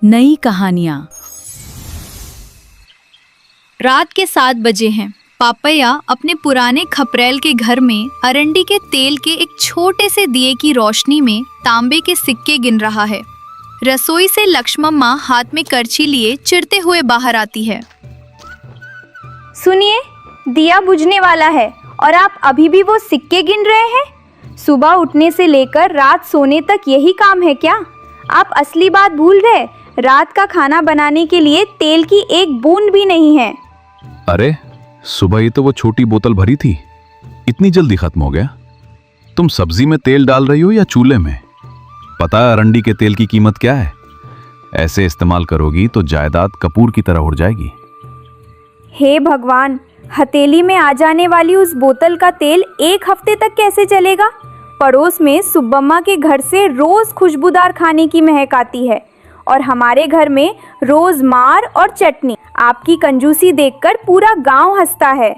नई कहानियां। रात के 7 बजे हैं। पापैया अपने पुराने खपरेल के घर में अरंडी के तेल के एक छोटे से दिए की रोशनी में तांबे के सिक्के गिन रहा है। रसोई से लक्ष्मम्मा हाथ में करछी लिए चिढ़ते हुए बाहर आती है। सुनिए, दिया बुझने वाला है और आप अभी भी वो सिक्के गिन रहे हैं? सुबह उठने से लेकर रात सोने तक यही काम है क्या? आप असली बात भूल गए। रात का खाना बनाने के लिए तेल की एक बूंद भी नहीं है। अरे सुबह ही तो वो छोटी बोतल भरी थी, इतनी जल्दी खत्म हो गया। तुम सब्जी में तेल डाल रही हो या चूल्हे में? पता है अरंडी के तेल की कीमत क्या है? ऐसे इस्तेमाल करोगी तो जायदाद कपूर की तरह उड़ जाएगी। हे भगवान, हथेली में आ जाने वाली उस बोतल का तेल 1 हफ्ते तक कैसे चलेगा? पड़ोस में सुब्बम्मा के घर से रोज खुशबूदार खाने की महक आती है और हमारे घर में रोज मार और चटनी। आपकी कंजूसी देखकर पूरा गांव हंसता है।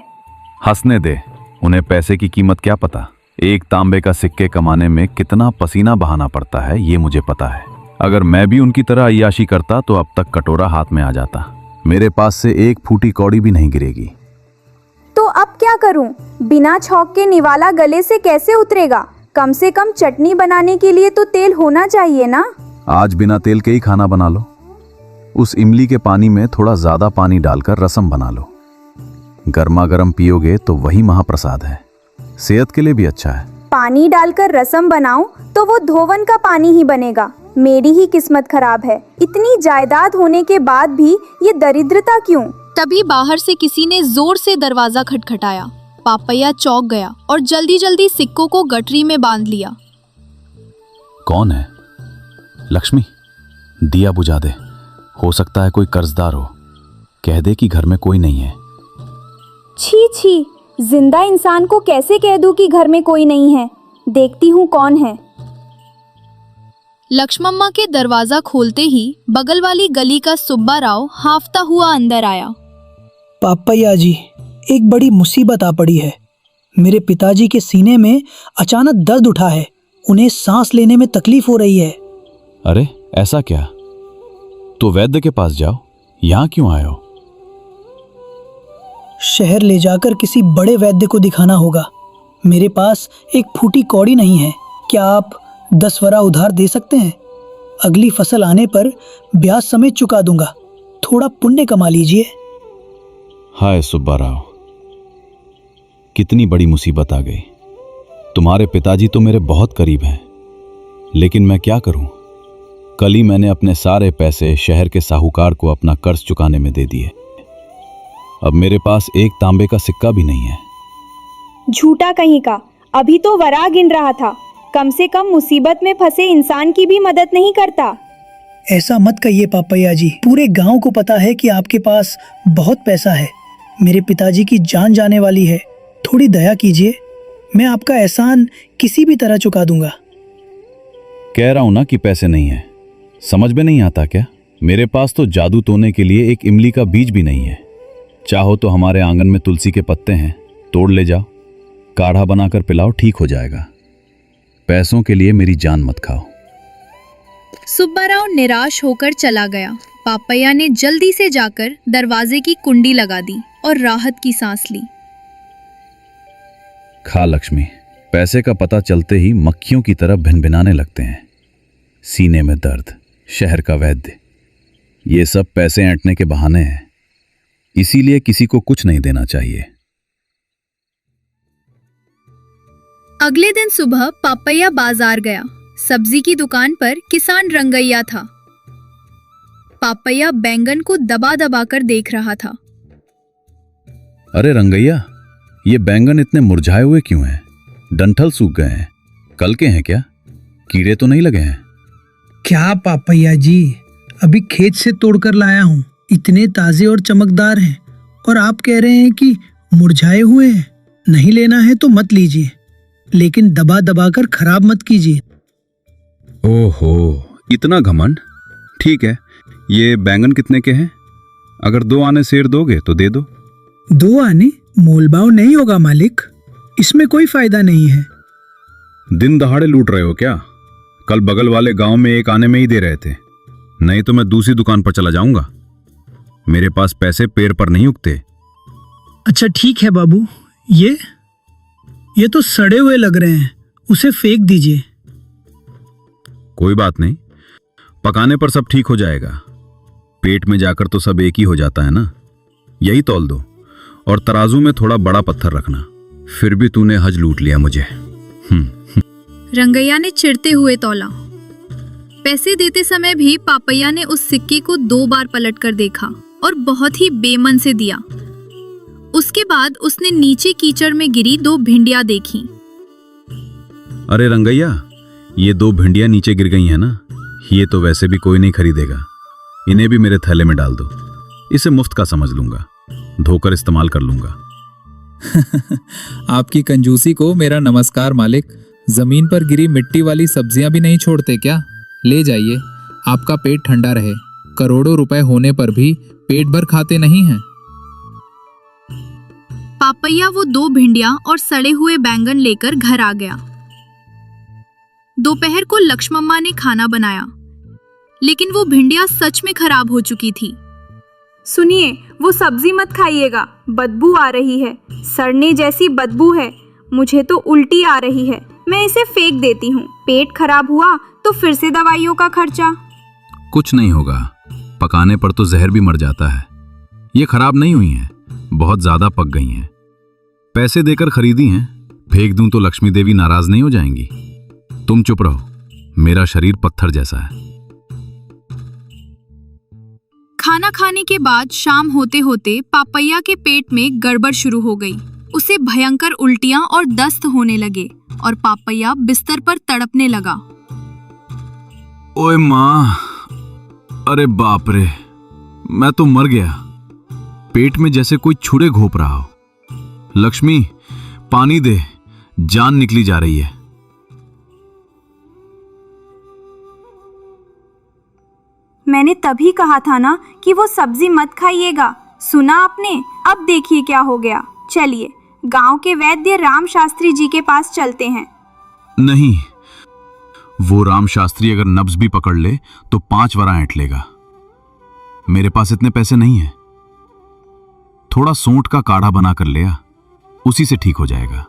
हंसने दे, उन्हें पैसे की कीमत क्या पता। एक तांबे का सिक्के कमाने में कितना पसीना बहाना पड़ता है ये मुझे पता है। अगर मैं भी उनकी तरह अय्याशी करता तो अब तक कटोरा हाथ में आ जाता। मेरे पास से एक फूटी कौड़ी भी नहीं गिरेगी। तो अब क्या करूं? बिना छौंक के निवाला गले से कैसे उतरेगा? कम से कम चटनी बनाने के लिए तो तेल होना चाहिए ना। आज बिना तेल के ही खाना बना लो। उस इमली के पानी में थोड़ा ज्यादा पानी डालकर रसम बना लो। गर्मा गर्म पियोगे तो वही महाप्रसाद है। सेहत के लिए भी अच्छा है। पानी डालकर रसम बनाऊं तो वो धोवन का पानी ही बनेगा। मेरी ही किस्मत खराब है। इतनी जायदाद होने के बाद भी ये दरिद्रता क्यों? तभी बाहर से किसी ने जोर से दरवाजा खटखटाया। पापैया चौंक गया और जल्दी जल्दी सिक्कों को गठरी में बांध लिया। कौन है? लक्ष्मी, दिया बुझा दे। हो सकता है कोई कर्जदार हो। कह दे कि घर में कोई नहीं है। छी छी, जिंदा इंसान को कैसे कह दूं कि घर में कोई नहीं है? देखती हूँ कौन है। लक्ष्मम्मा के दरवाजा खोलते ही बगल वाली गली का सुब्बा राव हांफता हुआ अंदर आया। पापैया जी, एक बड़ी मुसीबत आ पड़ी है। मेरे पिताजी के सीने में अचानक दर्द उठा है। उन्हें सांस लेने में तकलीफ हो रही है। अरे ऐसा क्या? तो वैद्य के पास जाओ। यहाँ क्यों आए हो? शहर ले जाकर किसी बड़े वैद्य को दिखाना होगा। मेरे पास एक फूटी कौड़ी नहीं है। क्या आप 10 वरा उधार दे सकते हैं? अगली फसल आने पर ब्याज समेत चुका दूंगा। थोड़ा पुण्य कमा लीजिए। हाय सुब्बा राव, कितनी बड़ी मुसीबत आ गई। तुम्हारे पिताजी तो मेरे बहुत करीब हैं, लेकिन मैं क्या करूं? कल ही मैंने अपने सारे पैसे शहर के साहूकार को अपना कर्ज चुकाने में दे दिए। अब मेरे पास एक तांबे का सिक्का भी नहीं है। झूठा कहीं का, अभी तो वरा गिन रहा था। कम से कम मुसीबत में फंसे इंसान की भी मदद नहीं करता। ऐसा मत कहिए पापैया जी। पूरे गांव को पता है कि आपके पास बहुत पैसा है। मेरे पिताजी की जान जाने वाली है। थोड़ी दया कीजिए। मैं आपका एहसान किसी भी तरह चुका दूंगा। कह रहा हूं ना कि पैसे नहीं है। समझ में नहीं आता क्या? मेरे पास तो जादू टोने के लिए एक इमली का बीज भी नहीं है। चाहो तो हमारे आंगन में तुलसी के पत्ते हैं, तोड़ ले जाओ। काढ़ा बनाकर पिलाओ, ठीक हो जाएगा। पैसों के लिए मेरी जान मत खाओ। सुब्बा राव निराश होकर चला गया। पापैया ने जल्दी से जाकर दरवाजे की कुंडी लगा दी और राहत की सांस ली। खा लक्ष्मी। पैसे का पता चलते ही मक्खियों की तरह भिनभिनाने लगते हैं। सीने में दर्द, शहर का वैद्य, ये सब पैसे ऐंठने के बहाने हैं। इसीलिए किसी को कुछ नहीं देना चाहिए। अगले दिन सुबह पापैया बाजार गया। सब्जी की दुकान पर किसान रंगैया था। पापैया बैंगन को दबा दबा कर देख रहा था। अरे रंगैया, ये बैंगन इतने मुरझाए हुए क्यों हैं? डंठल सूख गए हैं। कल के हैं क्या? कीड़े तो नहीं लगे हैं? क्या पापैया जी, अभी खेत से तोड़कर लाया हूँ। इतने ताजे और चमकदार हैं और आप कह रहे हैं कि मुरझाए हुए हैं। नहीं लेना है तो मत लीजिए, लेकिन दबा दबा कर खराब मत कीजिए। ओहो, इतना घमंड। ठीक है, ये बैंगन कितने के हैं? अगर 2 आने सेर दोगे तो दे दो। 2 आने? मोलभाव नहीं होगा मालिक। इसमें कोई फायदा नहीं है। दिन दहाड़े लूट रहे हो क्या? कल बगल वाले गांव में 1 आने में ही दे रहे थे। नहीं तो मैं दूसरी दुकान पर चला जाऊंगा। मेरे पास पैसे पैर पर नहीं उगते। अच्छा ठीक है बाबू, ये तो सड़े हुए लग रहे हैं, उसे फेंक दीजिए। कोई बात नहीं, पकाने पर सब ठीक हो जाएगा। पेट में जाकर तो सब एक ही हो जाता है ना। यही तौल दो और तराजू में थोड़ा बड़ा पत्थर रखना। फिर भी तूने हज लूट लिया मुझे। रंगैया ने चिढ़ते हुए तौला। पैसे देते समय भी पापैया ने उस सिक्के को 2 बार पलट कर देखा और बहुत ही बेमन से दिया। उसके बाद उसने नीचे कीचड़ में गिरी 2 भिंडियां देखी। अरे रंगैया, ये 2 भिंडियां नीचे गिर गई हैं ना, ये तो वैसे भी कोई नहीं खरीदेगा। इन्हें भी मेरे थैले में डाल दो। इसे मुफ्त का समझ लूंगा, धोकर इस्तेमाल कर लूंगा। आपकी कंजूसी को मेरा नमस्कार मालिक। जमीन पर गिरी मिट्टी वाली सब्जियां भी नहीं छोड़ते क्या? ले जाइए, आपका पेट ठंडा रहे। करोड़ों रुपए होने पर भी पेट भर खाते नहीं हैं। पापैया वो 2 भिंडियां और सड़े हुए बैंगन लेकर घर आ गया। दोपहर को लक्ष्मम्मा ने खाना बनाया, लेकिन वो भिंडियां सच में खराब हो चुकी थी। सुनिए, वो सब्जी मत खाइएगा, बदबू आ रही है, सड़ने जैसी बदबू है। मुझे तो उल्टी आ रही है, मैं इसे फेंक देती हूँ। पेट खराब हुआ तो फिर से दवाइयों का खर्चा। कुछ नहीं होगा, पकाने पर तो जहर भी मर जाता है। ये खराब नहीं हुई हैं, बहुत ज्यादा पक गई हैं। पैसे देकर खरीदी हैं, फेंक दूं तो लक्ष्मी देवी नाराज नहीं हो जाएंगी। तुम चुप रहो, मेरा शरीर पत्थर जैसा है। खाना खाने के बाद शाम होते होते पापैया के पेट में गड़बड़ शुरू हो गई। उसे भयंकर उल्टियां और दस्त होने लगे और पापैया बिस्तर पर तड़पने लगा। ओए माँ, अरे बाप रे, मैं तो मर गया। पेट में जैसे कोई छुरे घोंप रहा हो। लक्ष्मी, पानी दे, जान निकली जा रही है। मैंने तभी कहा था ना कि वो सब्जी मत खाइएगा। सुना आपने? अब देखिए क्या हो गया। चलिए, गांव के वैद्य राम शास्त्री जी के पास चलते हैं। नहीं, वो राम शास्त्री अगर नब्ज भी पकड़ ले तो 5 वरा ऐंठ लेगा। मेरे पास इतने पैसे नहीं हैं। थोड़ा सोंठ का काढ़ा बनाकर ले आ, उसी से ठीक हो जाएगा।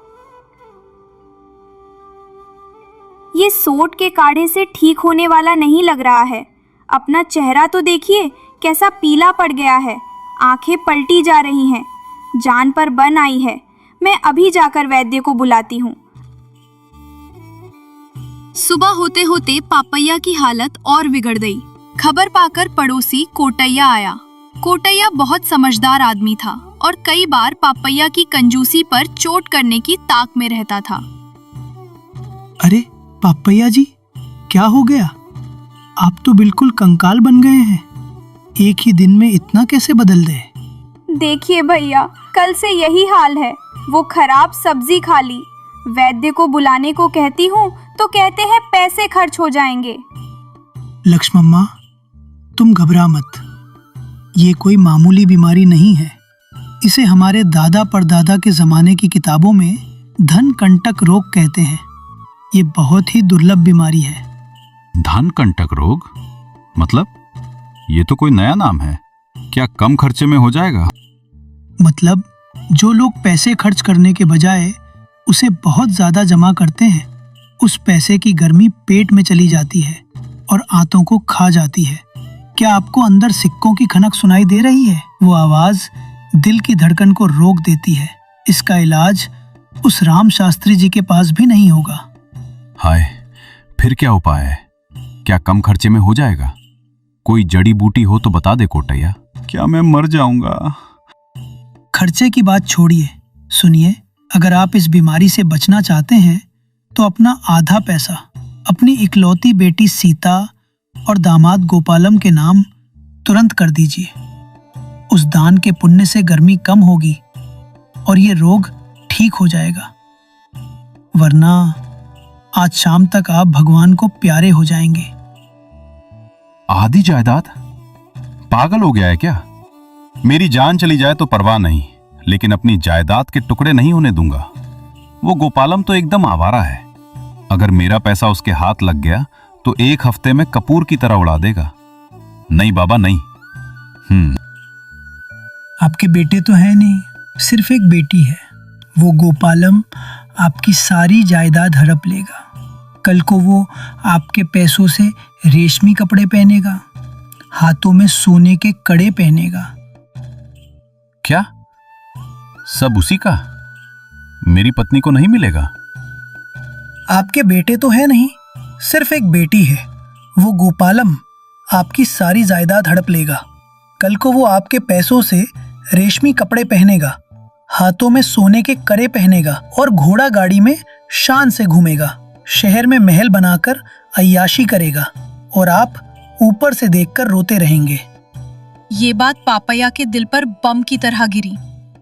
ये सोंठ के काढ़े से ठीक होने वाला नहीं लग रहा है। अपना चेहरा तो देखिए, कैसा पीला पड़ गया है। आंखें पलटी जा रही हैं, जान पर बन आई है। मैं अभी जाकर वैद्य को बुलाती हूँ। सुबह होते होते पापैया की हालत और बिगड़ गई। खबर पाकर पड़ोसी कोटैया आया। कोटैया बहुत समझदार आदमी था और कई बार पापैया की कंजूसी पर चोट करने की ताक में रहता था। अरे पापैया जी, क्या हो गया? आप तो बिल्कुल कंकाल बन गए हैं। एक ही दिन में इतना कैसे बदल गए? देखिए भैया, कल से यही हाल है। वो खराब सब्जी खा ली। वैद्य को बुलाने को कहती हूँ तो कहते हैं पैसे खर्च हो जाएंगे। लक्ष्मम्मा, तुम घबरा मत। ये कोई मामूली बीमारी नहीं है। इसे हमारे दादा परदादा के जमाने की किताबों में धन कंटक रोग कहते हैं। ये बहुत ही दुर्लभ बीमारी है। धन कंटक रोग मतलब? ये तो कोई नया नाम है। क्या कम खर्चे में हो जाएगा? मतलब जो लोग पैसे खर्च करने के बजाय उसे बहुत ज्यादा जमा करते हैं, उस पैसे की गर्मी पेट में चली जाती है और आंतों को खा जाती है। क्या आपको अंदर सिक्कों की खनक सुनाई दे रही है? वो आवाज दिल की धड़कन को रोक देती है। इसका इलाज उस राम शास्त्री जी के पास भी नहीं होगा। हाय, फिर क्या उपाय है? क्या कम खर्चे में हो जाएगा? कोई जड़ी बूटी हो तो बता दे कोटैया। क्या मैं मर जाऊंगा? खर्चे की बात छोड़िए, सुनिए, अगर आप इस बीमारी से बचना चाहते हैं तो अपना आधा पैसा अपनी इकलौती बेटी सीता और दामाद गोपालम के नाम तुरंत कर दीजिए। उस दान के पुण्य से गर्मी कम होगी और ये रोग ठीक हो जाएगा। वरना आज शाम तक आप भगवान को प्यारे हो जाएंगे। आधी जायदाद? पागल हो गया है क्या? मेरी जान चली जाए तो परवाह नहीं, लेकिन अपनी जायदाद के टुकड़े नहीं होने दूंगा। वो गोपालम तो एकदम आवारा है। अगर मेरा पैसा उसके हाथ लग गया तो 1 हफ्ते में कपूर की तरह उड़ा देगा। नहीं बाबा नहीं। आपके बेटे तो है नहीं, सिर्फ एक बेटी है। वो गोपालम आपकी सारी जायदाद हड़प लेगा। कल को वो आपके पैसों से रेशमी कपड़े पहनेगा, हाथों में सोने के कड़े पहनेगा। क्या सब उसी का? मेरी पत्नी को नहीं मिलेगा? आपके बेटे तो है नहीं, सिर्फ एक बेटी है। वो गोपालम आपकी सारी जायदाद हड़प लेगा। कल को वो आपके पैसों से रेशमी कपड़े पहनेगा, हाथों में सोने के कड़े पहनेगा और घोड़ा गाड़ी में शान से घूमेगा। शहर में महल बनाकर अय्याशी करेगा और आप ऊपर से देखकर रोते रहेंगे। ये बात पापैया के दिल पर बम की तरह गिरी।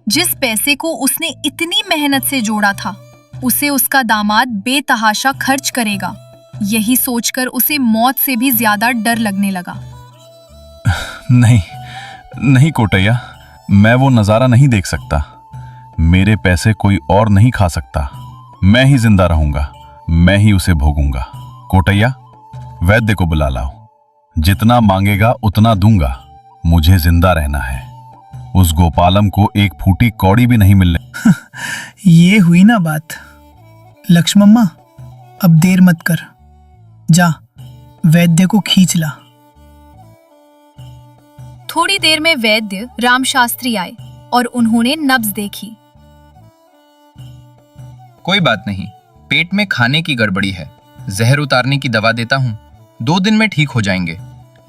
जिस पैसे को उसने इतनी मेहनत से जोड़ा था, उसे उसका दामाद बेतहाशा खर्च करेगा। यही सोचकर उसे मौत से भी ज्यादा डर लगने लगा। नहीं नहीं कोटैया, मैं वो नजारा नहीं देख सकता। मेरे पैसे कोई और नहीं खा सकता। मैं ही जिंदा रहूंगा, मैं ही उसे भोगूंगा। कोटैया, वैद्य को बुला लाओ। जितना मांगेगा उतना दूंगा। मुझे जिंदा रहना है। उस गोपालम को एक फूटी कौड़ी भी नहीं मिलने। ये हुई ना बात। लक्ष्मम्मा, अब देर मत कर, जा वैद्य को खींच ला। थोड़ी देर में वैद्य राम शास्त्री आए और उन्होंने नब्ज देखी। कोई बात नहीं, पेट में खाने की गड़बड़ी है। जहर उतारने की दवा देता हूँ, 2 दिन में ठीक हो जाएंगे।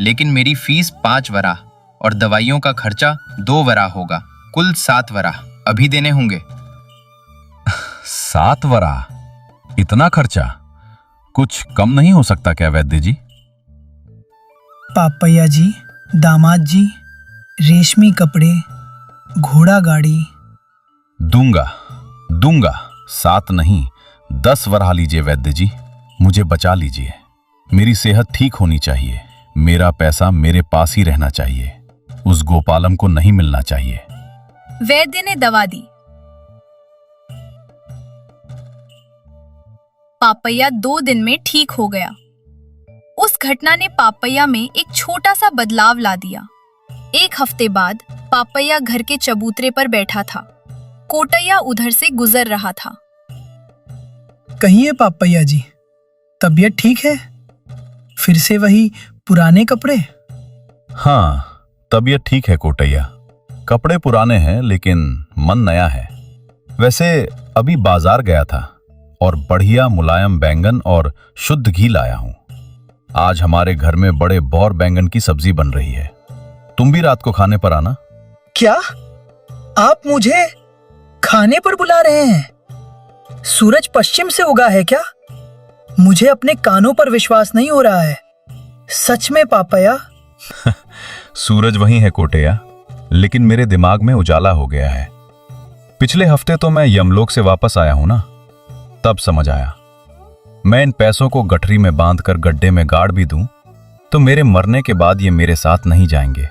लेकिन मेरी फीस 5 वराह और दवाइयों का खर्चा 2 वराह होगा। कुल 7 वराह अभी देने होंगे। 7 वराह? इतना खर्चा? कुछ कम नहीं हो सकता क्या वैद्य जी? पापैया जी, दामाद जी, रेशमी कपड़े, घोड़ा गाड़ी। दूंगा दूंगा, 7 नहीं 10 वराह लीजिए वैद्य जी। मुझे बचा लीजिए। मेरी सेहत ठीक होनी चाहिए। मेरा पैसा मेरे पास ही रहना चाहिए। उस गोपालम को नहीं मिलना चाहिए। वैद्य ने दवा दी। पापैया 2 दिन में ठीक हो गया। उस घटना ने पापैया में एक छोटा सा बदलाव ला दिया। 1 हफ्ते बाद पापैया घर के चबूतरे पर बैठा था। कोटैया उधर से गुजर रहा था। कहिए पापैया जी, तबीयत ठीक है? फिर से वही पुराने कपड़े? हाँ, तबीयत ठीक है कोटैया। कपड़े पुराने हैं लेकिन मन नया है। वैसे अभी बाजार गया था और बढ़िया मुलायम बैंगन और शुद्ध घी लाया हूं। आज हमारे घर में बड़े बौर बैंगन की सब्जी बन रही है। तुम भी रात को खाने पर आना। क्या आप मुझे खाने पर बुला रहे हैं? सूरज पश्चिम से उगा है क्या? मुझे अपने कानों पर विश्वास नहीं हो रहा है। सच में पापैया? सूरज वही है कोटैया, लेकिन मेरे दिमाग में उजाला हो गया है। पिछले हफ्ते तो मैं यमलोक से वापस आया हूं ना, तब समझ आया। मैं इन पैसों को गठरी में बांधकर गड्ढे में गाड़ भी दूं तो मेरे मरने के बाद ये मेरे साथ नहीं जाएंगे,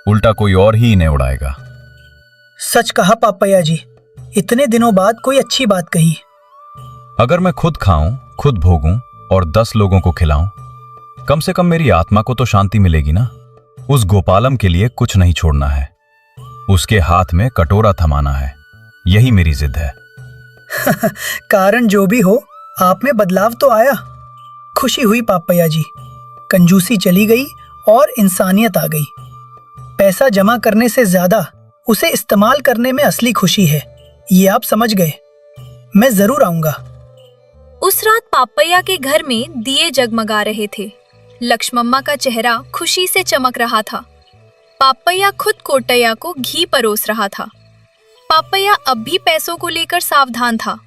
उल्टा कोई और ही इन्हें उड़ाएगा। सच कहा पापैया जी, इतने दिनों बाद कोई अच्छी बात कही। अगर मैं खुद खाऊं, खुद भोगूं और 10 लोगों को खिलाऊं, कम से कम मेरी आत्मा को तो शांति मिलेगी ना। उस गोपालम के लिए कुछ नहीं छोड़ना है। उसके हाथ में कटोरा थमाना है। यही मेरी जिद है। कारण जो भी हो, आप में बदलाव तो आया। खुशी हुई पापैया जी। कंजूसी चली गई और इंसानियत आ गई। पैसा जमा करने से ज्यादा उसे इस्तेमाल करने में असली खुशी है। ये आप समझ गए। मैं जरूर आऊंगा। उस रात पापैया के घर में दिए जगमगा रहे थे। लक्ष्मम्मा का चेहरा खुशी से चमक रहा था। पापैया खुद कोटैया को घी परोस रहा था। पापैया अब भी पैसों को लेकर सावधान था,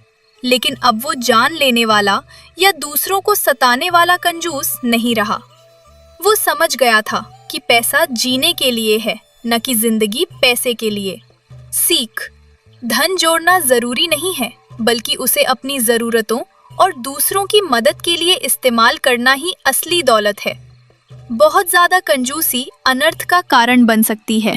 लेकिन अब वो जान लेने वाला या दूसरों को सताने वाला कंजूस नहीं रहा। वो समझ गया था कि पैसा जीने के लिए है, न कि जिंदगी पैसे के लिए। सीख: धन जोड़ना जरूरी नहीं है, बल्कि उसे अपनी जरूरतों और दूसरों की मदद के लिए इस्तेमाल करना ही असली दौलत है। बहुत ज्यादा कंजूसी अनर्थ का कारण बन सकती है।